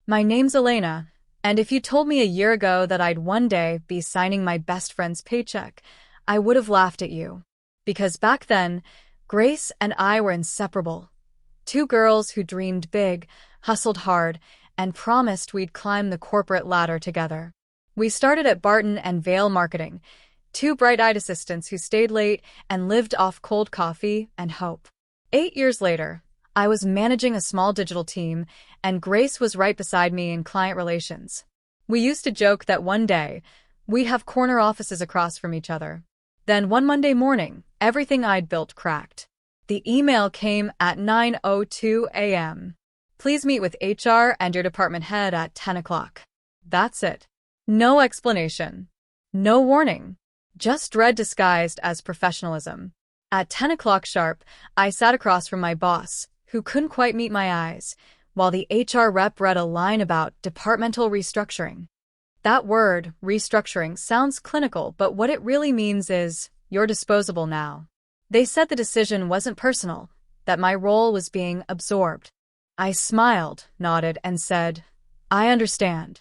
My name's Elena, and if you told me a year ago that I'd one day be signing my best friend's paycheck, I would have laughed at you. Because back then, Grace and I were inseparable. Two girls who dreamed big, hustled hard, and promised we'd climb the corporate ladder together. We started at Barton and Vale Marketing, two bright-eyed assistants who stayed late and lived off cold coffee and hope. 8 years later, I was managing a small digital team, and Grace was right beside me in client relations. We used to joke that one day, we'd have corner offices across from each other. Then one Monday morning, everything I'd built cracked. The email came at 9:02 a.m. Please meet with HR and your department head at 10 o'clock. That's it. No explanation. No warning. Just dread disguised as professionalism. At 10 o'clock sharp, I sat across from my boss, who couldn't quite meet my eyes, while the HR rep read a line about departmental restructuring. That word, restructuring, sounds clinical, but what it really means is, you're disposable now. They said the decision wasn't personal, that my role was being absorbed. I smiled, nodded, and said, I understand.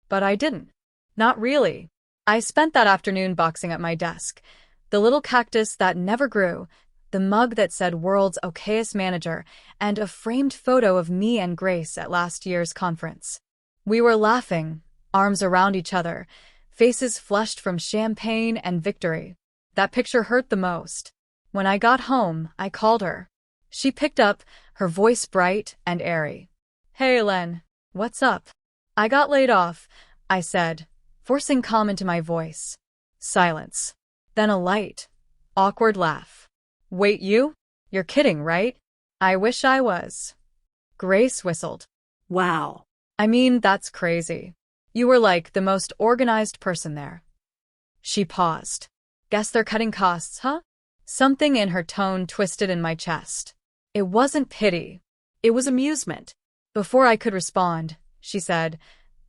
But I didn't. Not really. I spent that afternoon boxing at my desk, the little cactus that never grew, the mug that said World's Okayest Manager, and a framed photo of me and Grace at last year's conference. We were laughing, arms around each other, faces flushed from champagne and victory. That picture hurt the most. When I got home, I called her. She picked up, her voice bright and airy. Hey, Len, what's up? I got laid off, I said, forcing calm into my voice. Silence. Then a light, awkward laugh. Wait, you? You're kidding, right? I wish I was. Grace whistled. Wow. I mean, that's crazy. You were like the most organized person there. She paused. Guess they're cutting costs, huh? Something in her tone twisted in my chest. It wasn't pity. It was amusement. Before I could respond, she said,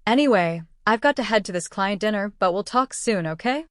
Anyway, I've got to head to this client dinner, but we'll talk soon, okay?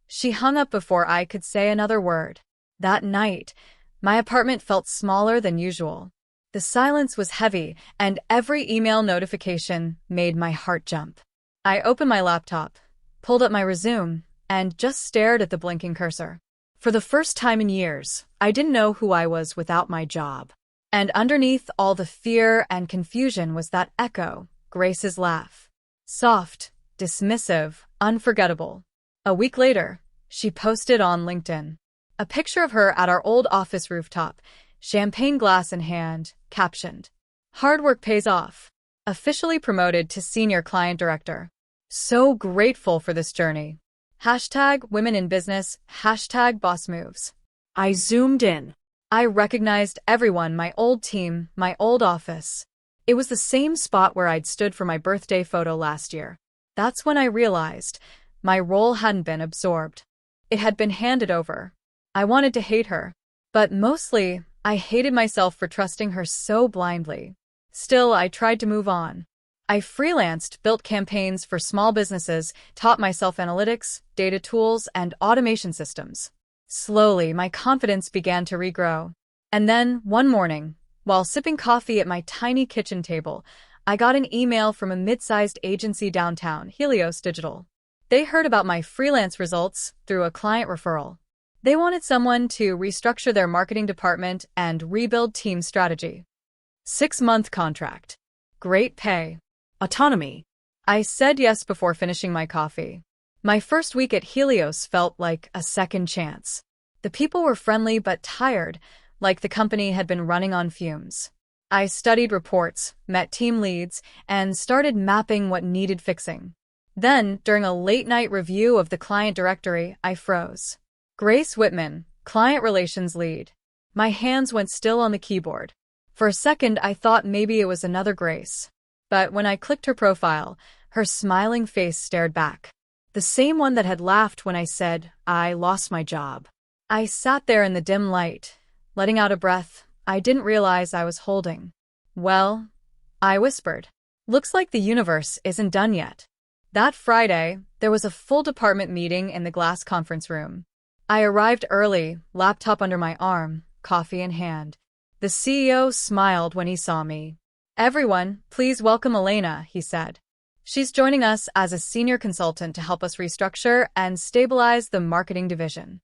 She hung up before I could say another word. That night, my apartment felt smaller than usual. The silence was heavy, and every email notification made my heart jump. I opened my laptop, pulled up my resume, and just stared at the blinking cursor. For the first time in years, I didn't know who I was without my job. And underneath all the fear and confusion was that echo, Grace's laugh. Soft, dismissive, unforgettable. A week later, she posted on LinkedIn. A picture of her at our old office rooftop, champagne glass in hand, captioned, Hard work pays off. Officially promoted to senior client director. So grateful for this journey. Hashtag women in business, hashtag boss moves. I zoomed in. I recognized everyone, my old team, my old office. It was the same spot where I'd stood for my birthday photo last year. That's when I realized my role hadn't been absorbed. It had been handed over. I wanted to hate her, but mostly, I hated myself for trusting her so blindly. Still, I tried to move on. I freelanced, built campaigns for small businesses, taught myself analytics, data tools, and automation systems. Slowly, my confidence began to regrow. And then, one morning, while sipping coffee at my tiny kitchen table, I got an email from a mid-sized agency downtown, Helios Digital. They heard about my freelance results through a client referral. They wanted someone to restructure their marketing department and rebuild team strategy. 6-month contract. Great pay. Autonomy. I said yes before finishing my coffee. My first week at Helios felt like a second chance. The people were friendly but tired, like the company had been running on fumes. I studied reports, met team leads, and started mapping what needed fixing. Then, during a late-night review of the client directory, I froze. Grace Whitman, Client Relations Lead. My hands went still on the keyboard. For a second, I thought maybe it was another Grace. But when I clicked her profile, her smiling face stared back. The same one that had laughed when I said I lost my job. I sat there in the dim light, letting out a breath I didn't realize I was holding. Well, I whispered. Looks like the universe isn't done yet. That Friday, there was a full department meeting in the glass conference room. I arrived early, laptop under my arm, coffee in hand. The CEO smiled when he saw me. Everyone, please welcome Elena, he said. She's joining us as a senior consultant to help us restructure and stabilize the marketing division.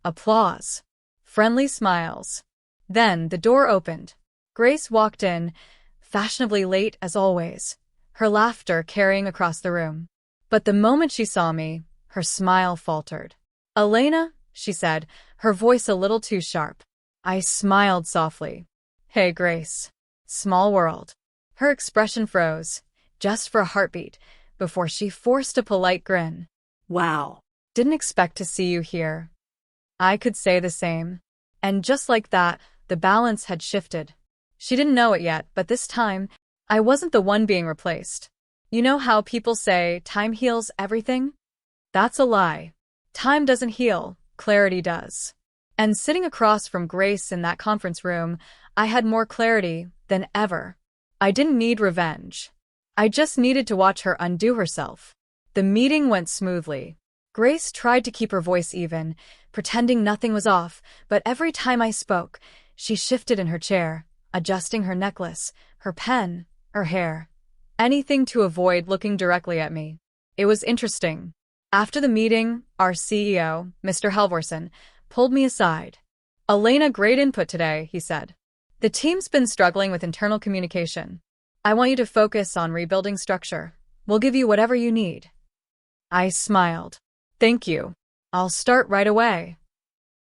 Applause. Friendly smiles. Then the door opened. Grace walked in, fashionably late as always, her laughter carrying across the room. But the moment she saw me, her smile faltered. Elena, she said, her voice a little too sharp. I smiled softly. Hey, Grace. Small world. Her expression froze, just for a heartbeat, before she forced a polite grin. Wow. Didn't expect to see you here. I could say the same. And just like that, the balance had shifted. She didn't know it yet, but this time, I wasn't the one being replaced. You know how people say time heals everything? That's a lie. Time doesn't heal, clarity does. And sitting across from Grace in that conference room, I had more clarity than ever. I didn't need revenge. I just needed to watch her undo herself. The meeting went smoothly. Grace tried to keep her voice even, pretending nothing was off, but every time I spoke, she shifted in her chair, adjusting her necklace, her pen, her hair. Anything to avoid looking directly at me. It was interesting. After the meeting, our CEO, Mr. Halvorsen, pulled me aside. Elena, great input today, he said. The team's been struggling with internal communication. I want you to focus on rebuilding structure. We'll give you whatever you need. I smiled. Thank you. I'll start right away.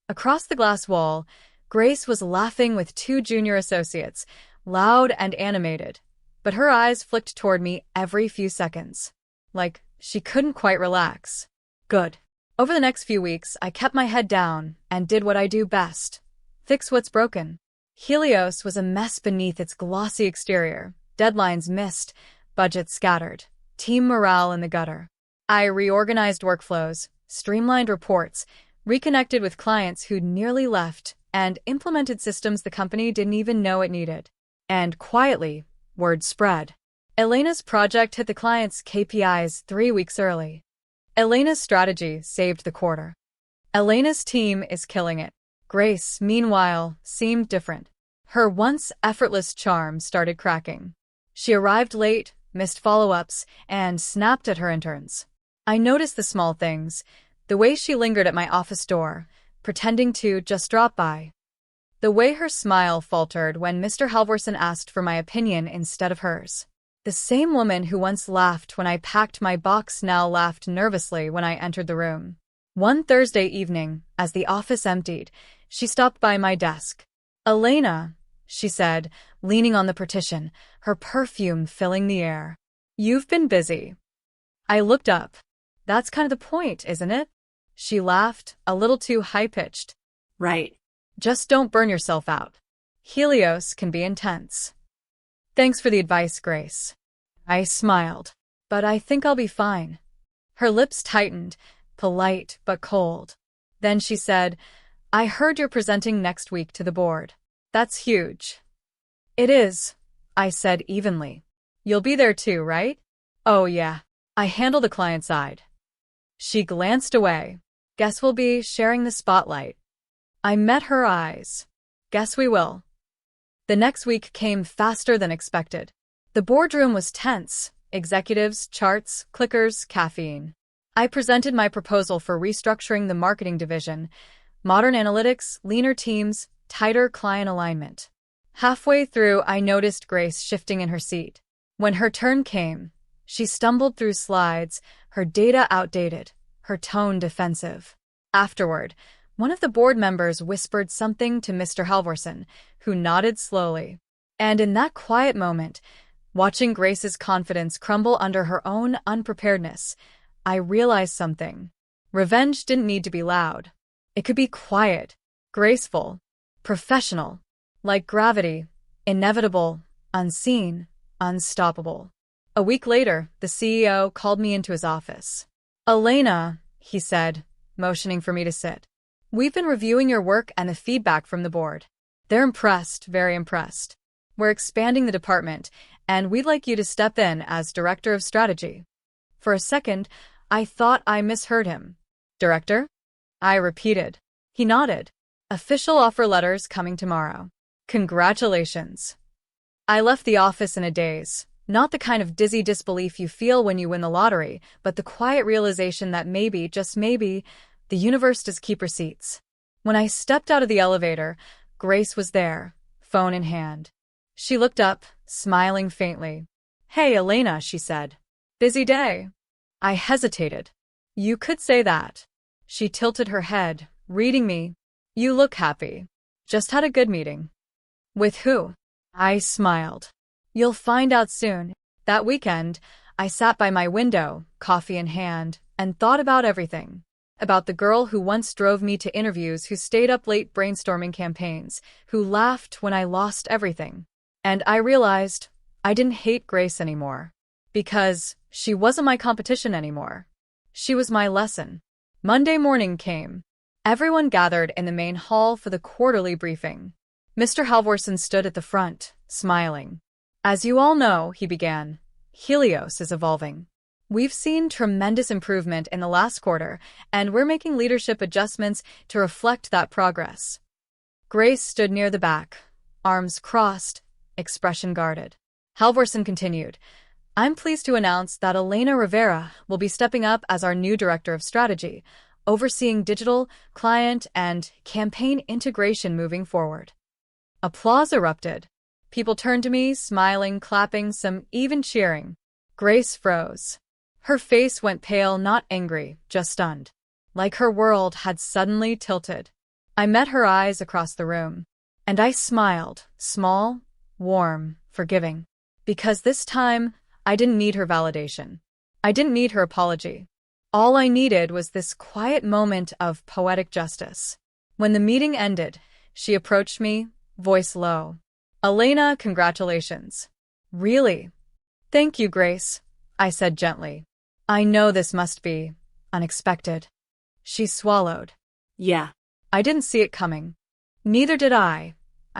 Across the glass wall, Grace was laughing with two junior associates, loud and animated, but her eyes flicked toward me every few seconds. Like, she couldn't quite relax. Good. Over the next few weeks, I kept my head down and did what I do best. Fix what's broken. Helios was a mess beneath its glossy exterior. Deadlines missed, budgets scattered, team morale in the gutter. I reorganized workflows, streamlined reports, reconnected with clients who'd nearly left, and implemented systems the company didn't even know it needed. And quietly, word spread. Elena's project hit the client's KPIs 3 weeks early. Elena's strategy saved the quarter. Elena's team is killing it. Grace, meanwhile, seemed different. Her once effortless charm started cracking. She arrived late, missed follow-ups, and snapped at her interns. I noticed the small things, the way she lingered at my office door, pretending to just drop by. The way her smile faltered when Mr. Halvorsen asked for my opinion instead of hers. The same woman who once laughed when I packed my box now laughed nervously when I entered the room. One Thursday evening, as the office emptied, she stopped by my desk. Elena, she said, leaning on the partition, her perfume filling the air. You've been busy. I looked up. That's kind of the point, isn't it? She laughed, a little too high-pitched. Right. Just don't burn yourself out. Helios can be intense. Thanks for the advice, Grace. I smiled. But I think I'll be fine. Her lips tightened, polite but cold. Then she said, I heard you're presenting next week to the board. That's huge. It is, I said evenly. You'll be there too, right? Oh yeah. I handle the client side. She glanced away. Guess we'll be sharing the spotlight. I met her eyes. Guess we will. The next week came faster than expected. The boardroom was tense. Executives, charts, clickers, caffeine. I presented my proposal for restructuring the marketing division. Modern analytics, leaner teams, tighter client alignment. Halfway through, I noticed Grace shifting in her seat. When her turn came, she stumbled through slides, her data outdated, her tone defensive. Afterward, one of the board members whispered something to Mr. Halvorsen, who nodded slowly. And in that quiet moment, watching Grace's confidence crumble under her own unpreparedness, I realized something. Revenge didn't need to be loud. It could be quiet, graceful, professional, like gravity, inevitable, unseen, unstoppable. A week later, the CEO called me into his office. Elena, he said, motioning for me to sit. We've been reviewing your work and the feedback from the board. They're impressed, very impressed. We're expanding the department, and we'd like you to step in as Director of Strategy. For a second, I thought I misheard him. Director? I repeated. He nodded. Official offer letters coming tomorrow. Congratulations. I left the office in a daze. Not the kind of dizzy disbelief you feel when you win the lottery, but the quiet realization that maybe, just maybe, the universe does keep receipts. When I stepped out of the elevator, Grace was there, phone in hand. She looked up, smiling faintly. "Hey, Elena," she said. "Busy day?" I hesitated. "You could say that." She tilted her head, reading me. "You look happy. Just had a good meeting." "With who?" I smiled. "You'll find out soon." That weekend, I sat by my window, coffee in hand, and thought about everything. About the girl who once drove me to interviews, who stayed up late brainstorming campaigns, who laughed when I lost everything. And I realized I didn't hate Grace anymore. Because she wasn't my competition anymore. She was my lesson. Monday morning came. Everyone gathered in the main hall for the quarterly briefing. Mr. Halvorsen stood at the front, smiling. "As you all know," he began, "Helios is evolving. We've seen tremendous improvement in the last quarter, and we're making leadership adjustments to reflect that progress." Grace stood near the back, arms crossed, expression guarded. Halvorsen continued, "I'm pleased to announce that Elena Rivera will be stepping up as our new Director of Strategy, overseeing digital, client, and campaign integration moving forward." Applause erupted. People turned to me, smiling, clapping, some even cheering. Grace froze. Her face went pale, not angry, just stunned. Like her world had suddenly tilted. I met her eyes across the room. And I smiled, small, warm, forgiving. Because this time, I didn't need her validation. I didn't need her apology. All I needed was this quiet moment of poetic justice. When the meeting ended, she approached me, voice low. "Elena, congratulations." "Really?" "Thank you, Grace," I said gently. "I know this must be unexpected." She swallowed. "Yeah." "I didn't see it coming." "Neither did I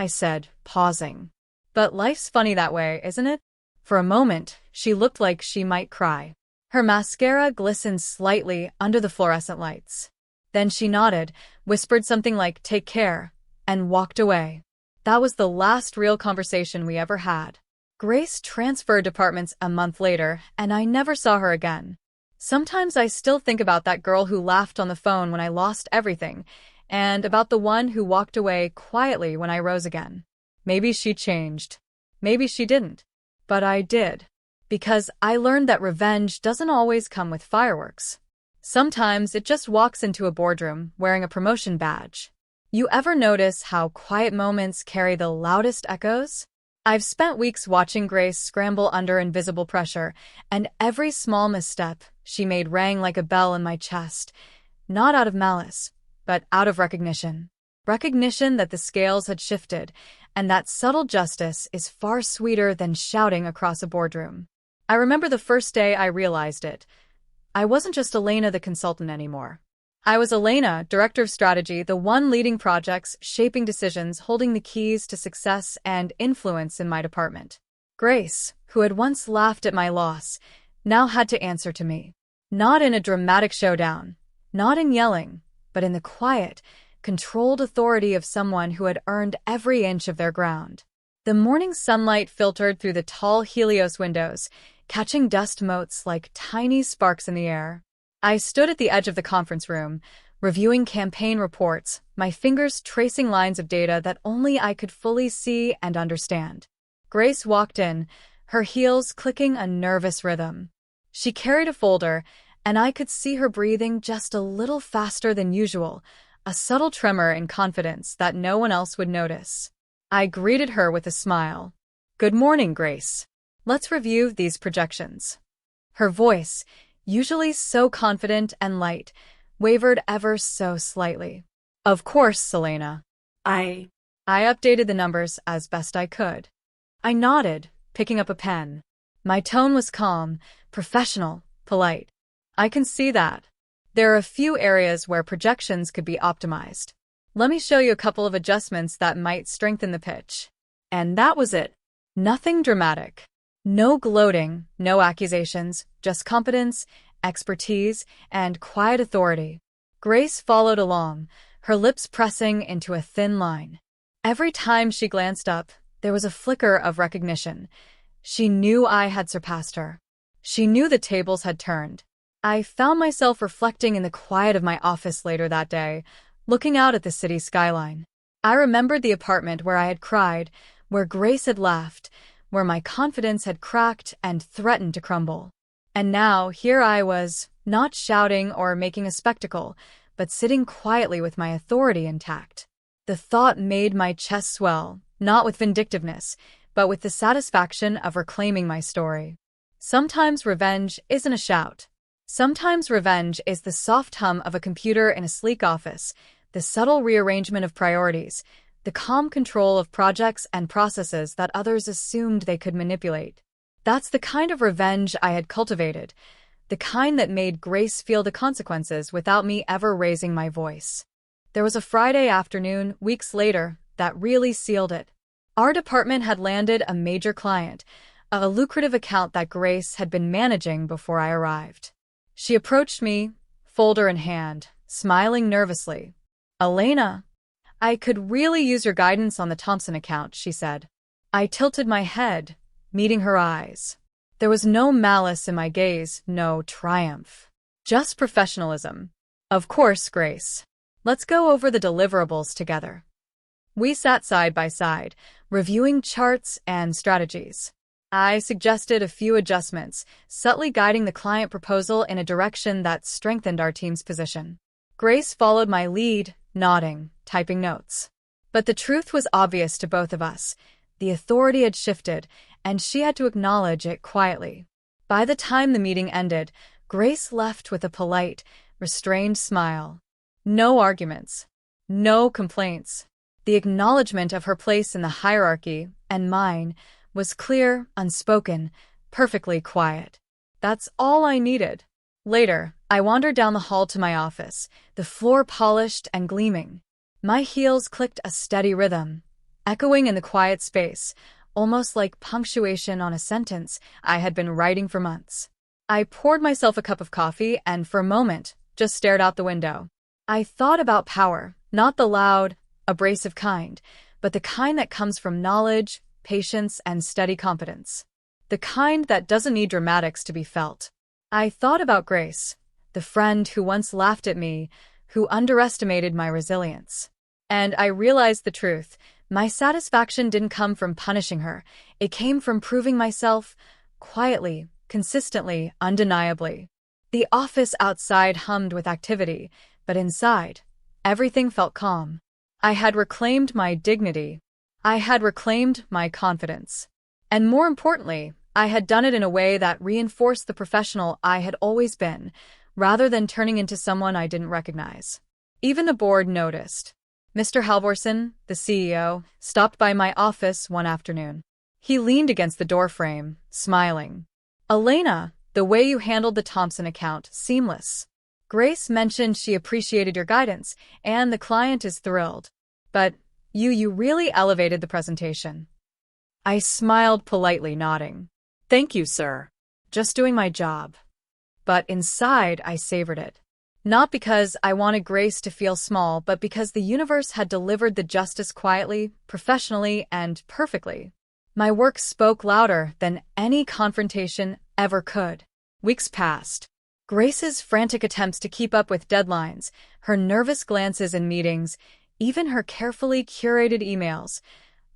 said, pausing. "But life's funny that way, isn't it?" For a moment, she looked like she might cry. Her mascara glistened slightly under the fluorescent lights. Then she nodded, whispered something like, "Take care," and walked away. That was the last real conversation we ever had. Grace transferred departments a month later, and I never saw her again. Sometimes I still think about that girl who laughed on the phone when I lost everything, and about the one who walked away quietly when I rose again. Maybe she changed. Maybe she didn't. But I did. Because I learned that revenge doesn't always come with fireworks. Sometimes it just walks into a boardroom wearing a promotion badge. You ever notice how quiet moments carry the loudest echoes? I've spent weeks watching Grace scramble under invisible pressure, and every small misstep she made rang like a bell in my chest, not out of malice, but out of recognition. Recognition that the scales had shifted, and that subtle justice is far sweeter than shouting across a boardroom. I remember the first day I realized it. I wasn't just Elena the consultant anymore. I was Elena, Director of Strategy, the one leading projects, shaping decisions, holding the keys to success and influence in my department. Grace, who had once laughed at my loss, now had to answer to me. Not in a dramatic showdown, not in yelling, but in the quiet, controlled authority of someone who had earned every inch of their ground. The morning sunlight filtered through the tall Helios windows, catching dust motes like tiny sparks in the air. I stood at the edge of the conference room, reviewing campaign reports, my fingers tracing lines of data that only I could fully see and understand. Grace walked in, her heels clicking a nervous rhythm. She carried a folder, and I could see her breathing just a little faster than usual, a subtle tremor in confidence that no one else would notice. I greeted her with a smile. "Good morning, Grace. Let's review these projections." Her voice, usually so confident and light, wavered ever so slightly. "Of course, Elena." I updated the numbers as best I could. I nodded, picking up a pen. My tone was calm, professional, polite. "I can see that. There are a few areas where projections could be optimized. Let me show you a couple of adjustments that might strengthen the pitch." And that was it. Nothing dramatic. No gloating, no accusations, just competence, expertise, and quiet authority. Grace followed along, her lips pressing into a thin line. Every time she glanced up, There was a flicker of recognition. She knew I had surpassed her. She knew the tables had turned. I found myself reflecting in the quiet of my office later that day, looking out at the city skyline. I remembered the apartment where I had cried, where Grace had laughed, where my confidence had cracked and threatened to crumble. And now, here I was, not shouting or making a spectacle, but sitting quietly with my authority intact. The thought made my chest swell, not with vindictiveness, but with the satisfaction of reclaiming my story. Sometimes revenge isn't a shout. Sometimes revenge is the soft hum of a computer in a sleek office, the subtle rearrangement of priorities, the calm control of projects and processes that others assumed they could manipulate. That's the kind of revenge I had cultivated, the kind that made Grace feel the consequences without me ever raising my voice. There was a Friday afternoon, weeks later, that really sealed it. Our department had landed a major client, a lucrative account that Grace had been managing before I arrived. She approached me, folder in hand, smiling nervously. "Elena, I could really use your guidance on the Thompson account," she said. I tilted my head, meeting her eyes. There was no malice in my gaze, no triumph. Just professionalism. "Of course, Grace. Let's go over the deliverables together." We sat side by side, reviewing charts and strategies. I suggested a few adjustments, subtly guiding the client proposal in a direction that strengthened our team's position. Grace followed my lead, nodding, typing notes. But the truth was obvious to both of us. The authority had shifted, and she had to acknowledge it quietly. By the time the meeting ended, Grace left with a polite, restrained smile. No arguments. No complaints. The acknowledgement of her place in the hierarchy, and mine, was clear, unspoken, perfectly quiet. That's all I needed. Later, I wandered down the hall to my office, the floor polished and gleaming. My heels clicked a steady rhythm, echoing in the quiet space, almost like punctuation on a sentence I had been writing for months. I poured myself a cup of coffee and, for a moment, just stared out the window. I thought about power, not the loud, abrasive kind, but the kind that comes from knowledge, patience, and steady competence. The kind that doesn't need dramatics to be felt. I thought about Grace, the friend who once laughed at me, who underestimated my resilience. And I realized the truth. My satisfaction didn't come from punishing her. It came from proving myself, quietly, consistently, undeniably. The office outside hummed with activity, but inside, everything felt calm. I had reclaimed my dignity. I had reclaimed my confidence. And more importantly, I had done it in a way that reinforced the professional I had always been, rather than turning into someone I didn't recognize. Even the board noticed. Mr. Halvorsen, the CEO, stopped by my office one afternoon. He leaned against the doorframe, smiling. "Elena, the way you handled the Thompson account, seamless. Grace mentioned she appreciated your guidance, and the client is thrilled. But you really elevated the presentation." I smiled politely, nodding. "Thank you, sir. Just doing my job." But inside, I savored it. Not because I wanted Grace to feel small, but because the universe had delivered the justice quietly, professionally, and perfectly. My work spoke louder than any confrontation ever could. Weeks passed. Grace's frantic attempts to keep up with deadlines, her nervous glances in meetings, even her carefully curated emails,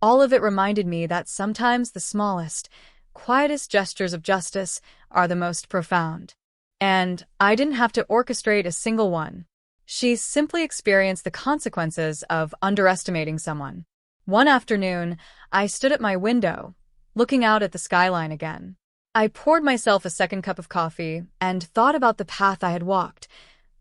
all of it reminded me that sometimes the smallest, quietest gestures of justice are the most profound. And I didn't have to orchestrate a single one. She simply experienced the consequences of underestimating someone. One afternoon, I stood at my window, looking out at the skyline again. I poured myself a second cup of coffee and thought about the path I had walked,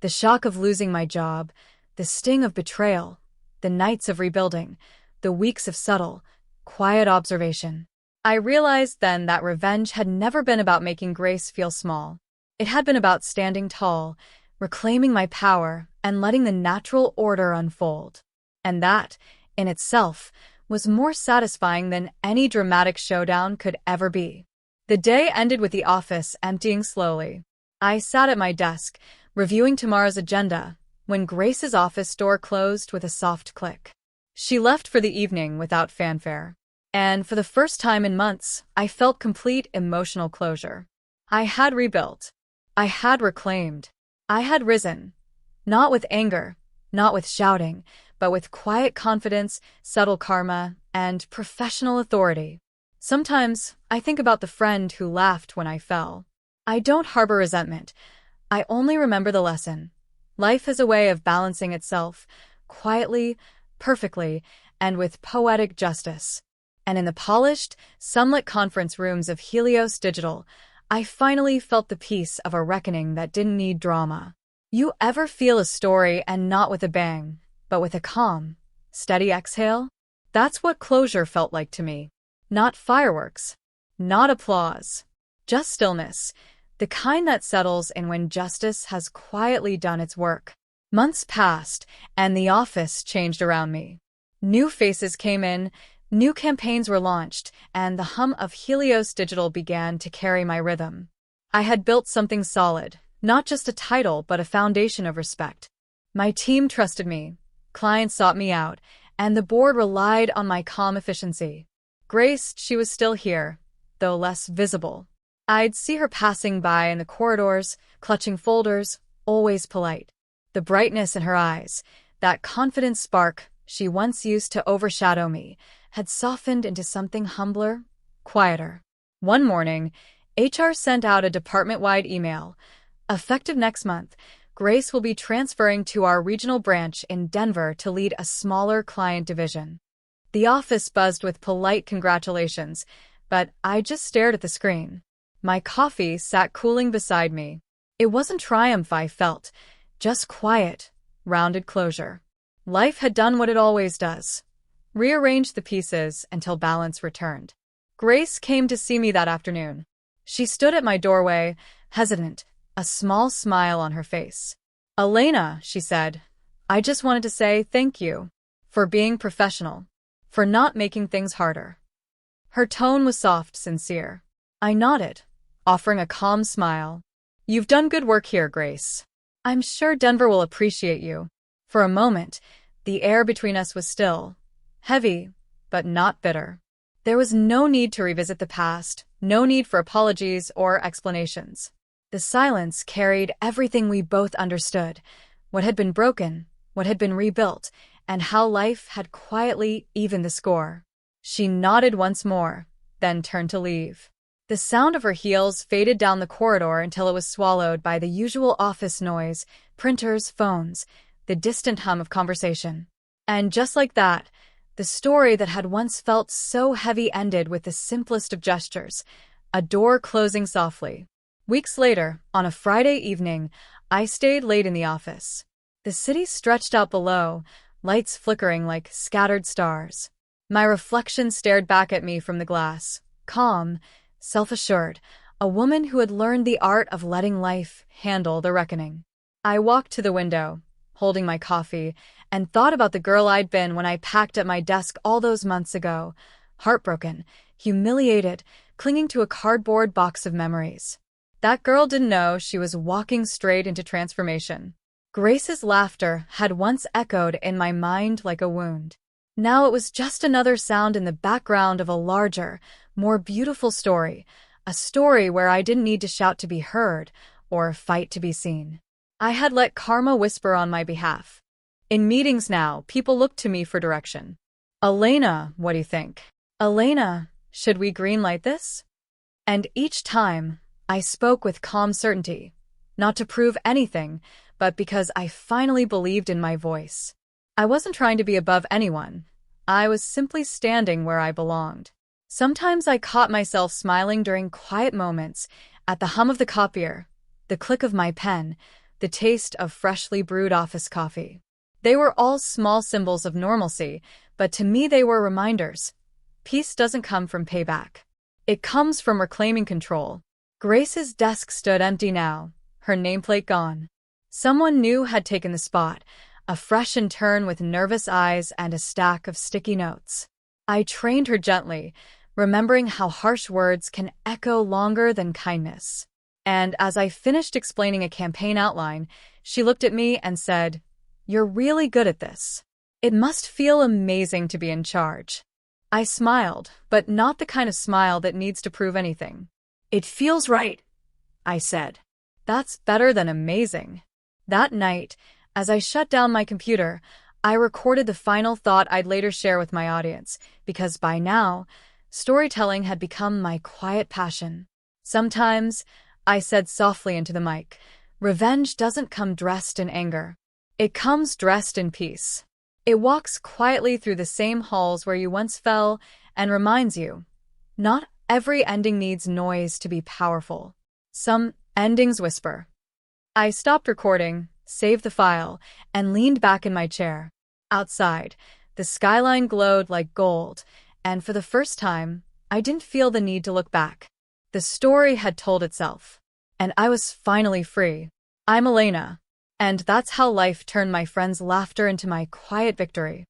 the shock of losing my job, the sting of betrayal, the nights of rebuilding, the weeks of subtle, quiet observation. I realized then that revenge had never been about making Grace feel small. It had been about standing tall, reclaiming my power, and letting the natural order unfold. And that, in itself, was more satisfying than any dramatic showdown could ever be. The day ended with the office emptying slowly. I sat at my desk, reviewing tomorrow's agenda, when Grace's office door closed with a soft click. She left for the evening without fanfare. And for the first time in months, I felt complete emotional closure. I had rebuilt. I had reclaimed. I had risen. Not with anger, not with shouting, but with quiet confidence, subtle karma, and professional authority. Sometimes I think about the friend who laughed when I fell. I don't harbor resentment. I only remember the lesson. Life has a way of balancing itself, quietly, perfectly, and with poetic justice. And in the polished, sunlit conference rooms of Helios Digital, I finally felt the peace of a reckoning that didn't need drama. You ever feel a story and not with a bang, but with a calm, steady exhale? That's what closure felt like to me. Not fireworks, not applause, just stillness, the kind that settles in when justice has quietly done its work. Months passed, and the office changed around me. New faces came in, new campaigns were launched, and the hum of Helios Digital began to carry my rhythm. I had built something solid, not just a title but a foundation of respect. My team trusted me, clients sought me out, and the board relied on my calm efficiency. Grace, she was still here, though less visible. I'd see her passing by in the corridors, clutching folders, always polite. The brightness in her eyes, that confident spark she once used to overshadow me, had softened into something humbler, quieter. One morning, HR sent out a department-wide email. Effective next month, Grace will be transferring to our regional branch in Denver to lead a smaller client division. The office buzzed with polite congratulations, but I just stared at the screen. My coffee sat cooling beside me. It wasn't triumph I felt, just quiet, rounded closure. Life had done what it always does. Rearranged the pieces until balance returned. Grace came to see me that afternoon. She stood at my doorway, hesitant, a small smile on her face. "Elena," she said, "I just wanted to say thank you for being professional, for not making things harder." Her tone was soft, sincere. I nodded, offering a calm smile. "You've done good work here, Grace. I'm sure Denver will appreciate you." For a moment, the air between us was still, heavy, but not bitter. There was no need to revisit the past, no need for apologies or explanations. The silence carried everything we both understood, what had been broken, what had been rebuilt, and how life had quietly evened the score. She nodded once more, then turned to leave. The sound of her heels faded down the corridor until it was swallowed by the usual office noise, printers, phones, the distant hum of conversation. And just like that, the story that had once felt so heavy ended with the simplest of gestures, a door closing softly. Weeks later, on a Friday evening, I stayed late in the office. The city stretched out below, lights flickering like scattered stars. My reflection stared back at me from the glass, calm, self-assured, a woman who had learned the art of letting life handle the reckoning. I walked to the window, holding my coffee, and thought about the girl I'd been when I packed at my desk all those months ago, heartbroken, humiliated, clinging to a cardboard box of memories. That girl didn't know she was walking straight into transformation. Grace's laughter had once echoed in my mind like a wound. Now it was just another sound in the background of a larger, more beautiful story, a story where I didn't need to shout to be heard or fight to be seen. I had let karma whisper on my behalf. In meetings now, people looked to me for direction. "Elena, what do you think? Elena, should we greenlight this?" And each time, I spoke with calm certainty, not to prove anything, but because I finally believed in my voice. I wasn't trying to be above anyone. I was simply standing where I belonged. Sometimes I caught myself smiling during quiet moments, at the hum of the copier, the click of my pen, the taste of freshly brewed office coffee. They were all small symbols of normalcy, but to me they were reminders. Peace doesn't come from payback. It comes from reclaiming control. Grace's desk stood empty now, her nameplate gone. Someone new had taken the spot, a fresh intern with nervous eyes and a stack of sticky notes. I trained her gently, remembering how harsh words can echo longer than kindness. And as I finished explaining a campaign outline, she looked at me and said, "You're really good at this. It must feel amazing to be in charge." I smiled, but not the kind of smile that needs to prove anything. It feels right, I said. That's better than amazing. That night, as I shut down my computer, I recorded the final thought I'd later share with my audience, because by now, storytelling had become my quiet passion. Sometimes, I said softly into the mic, revenge doesn't come dressed in anger. It comes dressed in peace. It walks quietly through the same halls where you once fell and reminds you, not every ending needs noise to be powerful. Some endings whisper. I stopped recording, saved the file, and leaned back in my chair. Outside, the skyline glowed like gold, and for the first time, I didn't feel the need to look back. The story had told itself, and I was finally free. I'm Elena, and that's how life turned my friends' laughter into my quiet victory.